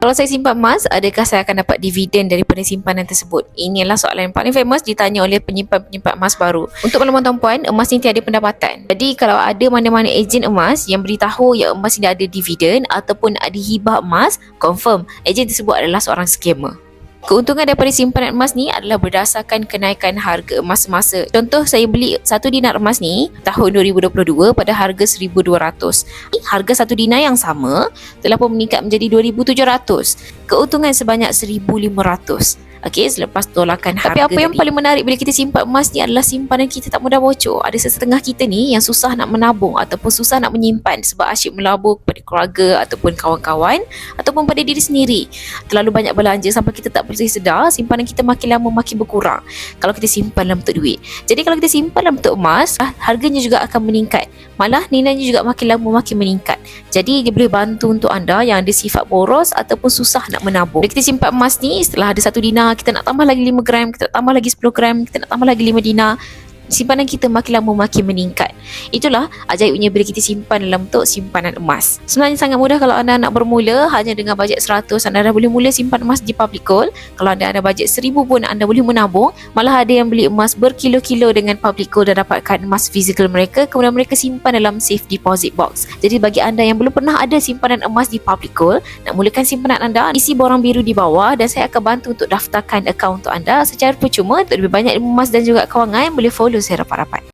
Kalau saya simpan emas, adakah saya akan dapat dividen daripada simpanan tersebut? Inilah soalan yang paling famous ditanya oleh penyimpan-penyimpan emas baru. Untuk makluman tuan-puan, emas ni tiada pendapatan. Jadi kalau ada mana-mana ejen emas yang beritahu yang emas ini ada dividen ataupun ada hibah emas, confirm ejen tersebut adalah seorang scammer. Keuntungan daripada simpanan emas ni adalah berdasarkan kenaikan harga emas semasa. Contoh, saya beli 1 dinar emas ni tahun 2022 pada harga 1,200. Harga 1 dinar yang sama telah pun meningkat menjadi 2,700. Keuntungan sebanyak 1,500. Okey, selepas tolakan harga. Tapi apa yang paling menarik bila kita simpan emas ni adalah simpanan kita tak mudah bocor. Ada setengah kita ni yang susah nak menabung ataupun susah nak menyimpan sebab asyik melabur kepada keluarga ataupun kawan-kawan ataupun pada diri sendiri. Terlalu banyak belanja sampai kita tak boleh sedar simpanan kita makin lama makin berkurang kalau kita simpan dalam bentuk duit. Jadi kalau kita simpan dalam bentuk emas, harganya juga akan meningkat. Malah nilainya juga makin lama makin meningkat. Jadi dia boleh bantu untuk anda yang ada sifat boros ataupun susah nak menabung. Bila kita simpan emas ni, setelah ada 1 dinar, kita nak tambah lagi 5 gram, kita nak tambah lagi 10 gram, kita nak tambah lagi 5 dinar, simpanan kita makin lama makin meningkat. Itulah ajaibnya bila kita simpan dalam bentuk simpanan emas. Sebenarnya sangat mudah kalau anda nak bermula. Hanya dengan bajet 100 anda dah boleh mula simpan emas di public gold. Kalau anda ada bajet 1,000 pun anda boleh menabung. Malah ada yang beli emas berkilo-kilo dengan public gold dan dapatkan emas fizikal mereka, kemudian mereka simpan dalam safe deposit box. Jadi bagi anda yang belum pernah ada simpanan emas di public gold, nak mulakan simpanan anda, isi borang biru di bawah dan saya akan bantu untuk daftarkan akaun untuk anda secara percuma. Untuk lebih banyak ilmu emas dan juga kewangan, boleh follow saya rapat-rapat.